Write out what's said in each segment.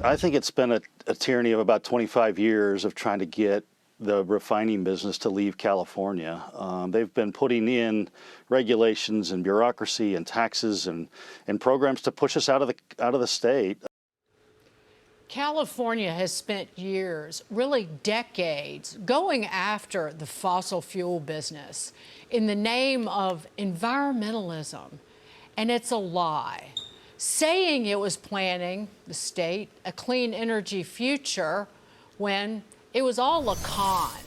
I think it's been a tyranny of about 25 years of trying to get the refining business to leave California. They've been putting in regulations and bureaucracy and taxes and programs to push us out of the state. California has spent years, really decades, going after the fossil fuel business in the name of environmentalism, and it's a lie. Saying it was planning, the state, a clean energy future when it was all a con.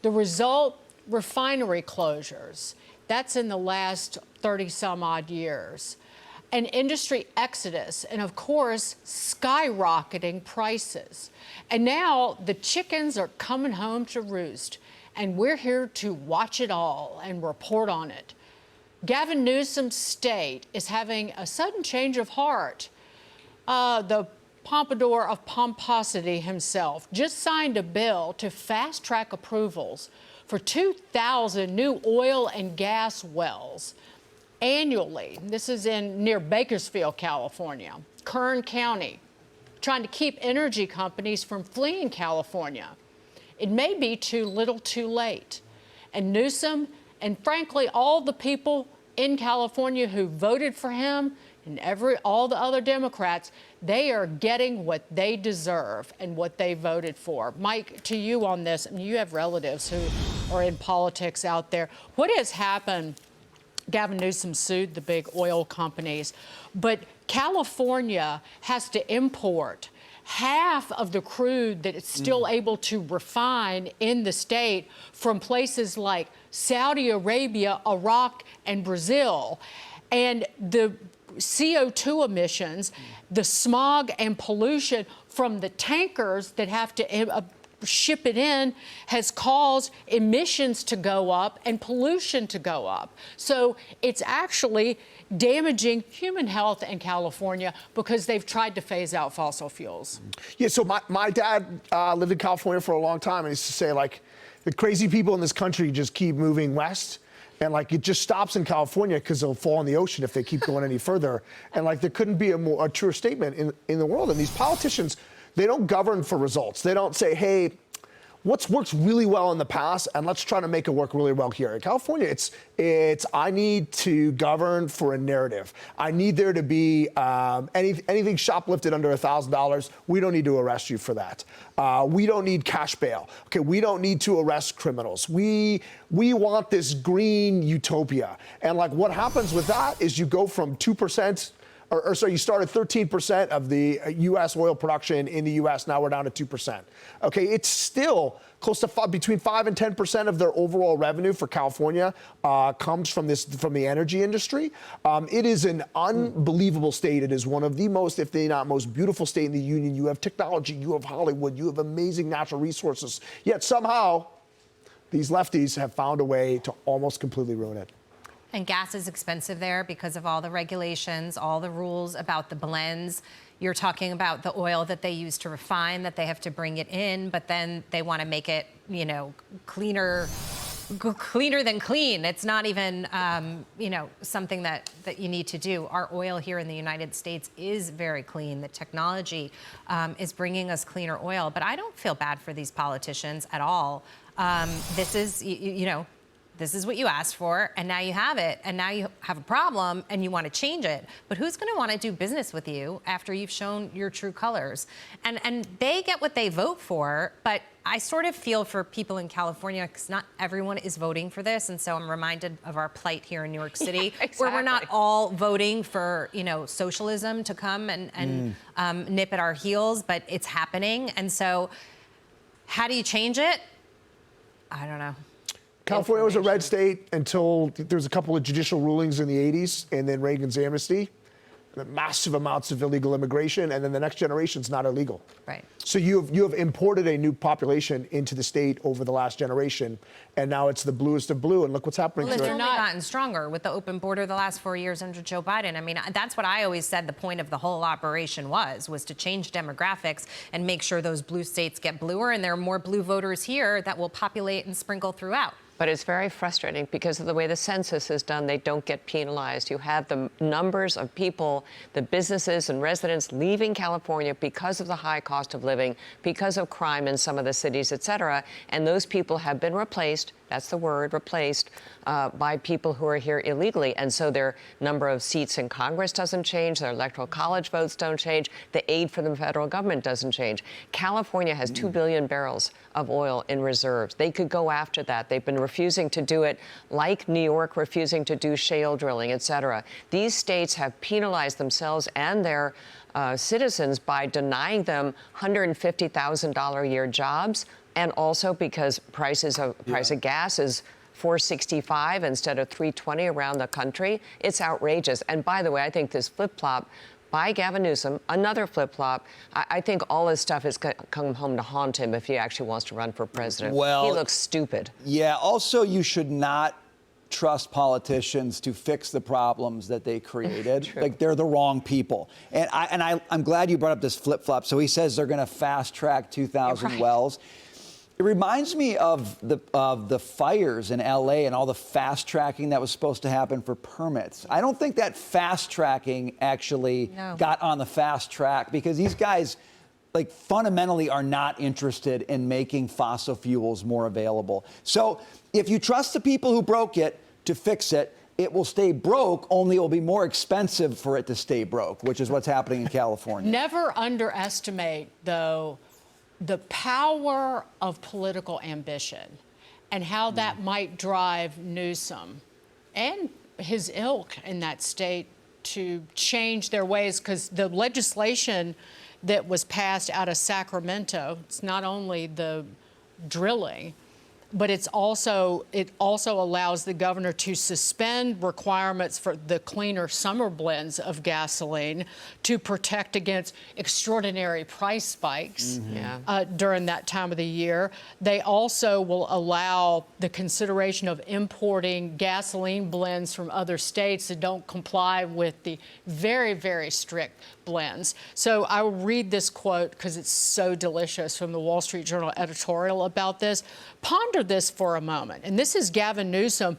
The result, refinery closures. That's in the last 30-some-odd years. An industry exodus, and of course, skyrocketing prices. And now the chickens are coming home to roost, and we're here to watch it all and report on it. Gavin Newsom's state is having a sudden change of heart. The pompadour of pomposity himself just signed a bill to fast-track approvals for 2,000 new oil and gas wells annually. This is near Bakersfield, California, Kern County, trying to keep energy companies from fleeing California. It may be too little too late. And Newsom, and frankly, all the people in California who voted for him and all the other Democrats, they are getting what they deserve and what they voted for. Mike, to you on this, I mean, you have relatives who are in politics out there. What has happened? Gavin Newsom sued the big oil companies, but California has to import half of the crude that it's still able to refine in the state from places like Saudi Arabia, Iraq, and Brazil. And the CO2 emissions, the smog and pollution from the tankers that have to ship it in has caused emissions to go up and pollution to go up. So it's actually damaging human health in California because they've tried to phase out fossil fuels. Yeah, so my dad lived in California for a long time, and he used to say, like, the crazy people in this country just keep moving west. And like it just stops in California because they'll fall in the ocean if they keep going any further. And like there couldn't be a truer statement in the world. And these politicians, they don't govern for results. They don't say, hey, what's worked really well in the past, and let's try to make it work really well here. In California, it's I need to govern for a narrative. I need there to be anything shoplifted under $1,000. We don't need to arrest you for that. We don't need cash bail. Okay, we don't need to arrest criminals. We want this green utopia. And like what happens with that is you go from 2%. So you start at 13% of the U.S. oil production in the U.S. Now we're down to 2%. Okay, it's still close to between 5 and 10% of their overall revenue for California comes from the energy industry. It is an unbelievable state. It is one of the most, if they not most beautiful state in the union. You have technology, you have Hollywood, you have amazing natural resources. Yet somehow these lefties have found a way to almost completely ruin it. And gas is expensive there because of all the regulations, all the rules about the blends. You're talking about the oil that they use to refine, that they have to bring it in, but then they want to make it, you know, cleaner than clean. It's not even, you know, something that you need to do. Our oil here in the United States is very clean. The technology is bringing us cleaner oil. But I don't feel bad for these politicians at all. This is, you know, this is what you asked for, and now you have it, and now you have a problem, and you want to change it. But who's going to want to do business with you after you've shown your true colors? And they get what they vote for, but I sort of feel for people in California because not everyone is voting for this, and so I'm reminded of our plight here in New York City, yeah, exactly. where we're not all voting for, you know, socialism to come and nip at our heels, but it's happening. And so how do you change it? I don't know. California was a red state until there was a couple of judicial rulings in the 80s, and then Reagan's amnesty, massive amounts of illegal immigration, and then the next generation's not illegal. Right. So you have imported a new population into the state over the last generation, and now it's the bluest of blue, and look what's happening Well, to it's it. only gotten stronger with the open border the last 4 years under Joe Biden. I mean, that's what I always said the point of the whole operation was to change demographics and make sure those blue states get bluer, and there are more blue voters here that will populate and sprinkle throughout. But it's very frustrating because of the way the census is done. They don't get penalized. You have the numbers of people, the businesses and residents leaving California because of the high cost of living, because of crime in some of the cities, et cetera. And those people have been replaced, that's the word, replaced, by people who are here illegally. And so their number of seats in Congress doesn't change, their electoral college votes don't change, the aid from the federal government doesn't change. California has 2 billion barrels of oil in reserves. They could go after that. They've been refusing to do it, like New York refusing to do shale drilling, et cetera. These states have penalized themselves and their citizens by denying them $150,000 a year jobs, and also because price of gas is $4.65 instead of $3.20 around the country. It's outrageous. And by the way, I think this flip-flop by Gavin Newsom, another flip-flop, I think all this stuff is come home to haunt him if he actually wants to run for president. Well, he looks stupid. Yeah, also you should not trust politicians to fix the problems that they created. Like, they're the wrong people. And I'm glad you brought up this flip-flop. So he says they're going to fast-track 2,000 wells. It reminds me of the fires in LA and all the fast tracking that was supposed to happen for permits. I don't think that fast tracking actually got on the fast track, because these guys, like, fundamentally are not interested in making fossil fuels more available. So if you trust the people who broke it to fix it, it will stay broke, only it will be more expensive for it to stay broke, which is what's happening in California. Never underestimate, though, the power of political ambition and how that might drive Newsom and his ilk in that state to change their ways, because the legislation that was passed out of Sacramento, it's not only the drilling, but it also allows the governor to suspend requirements for the cleaner summer blends of gasoline to protect against extraordinary price spikes during that time of the year. They also will allow the consideration of importing gasoline blends from other states that don't comply with the very, very strict blends. So I will read this quote because it's so delicious from the Wall Street Journal editorial about this. Ponder this for a moment. And this is Gavin Newsom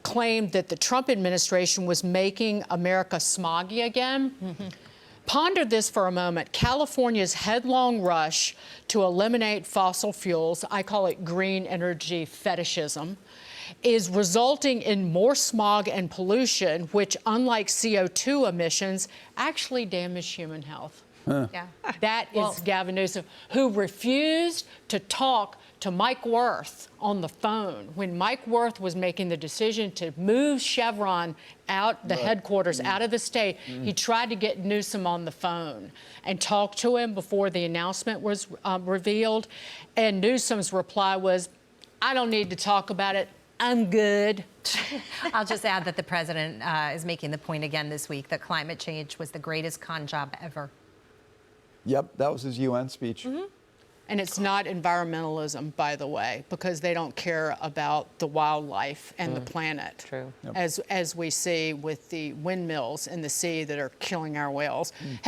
claimed that the Trump administration was making America smoggy again. Ponder this for a moment. California's headlong rush to eliminate fossil fuels, I call it green energy fetishism, is resulting in more smog and pollution, which, unlike CO2 emissions, actually damage human health. That is Gavin Newsom, who refused to talk to Mike Wirth on the phone when Mike Wirth was making the decision to move Chevron out, the headquarters out of the state. He tried to get Newsom on the phone and talk to him before the announcement was revealed. And Newsom's reply was, I don't need to talk about it. I'm good. I'll just add that the president is making the point again this week that climate change was the greatest con job ever. Yep, that was his UN speech. And it's not environmentalism, by the way, because they don't care about the wildlife and the planet. True. As we see with the windmills in the sea that are killing our whales.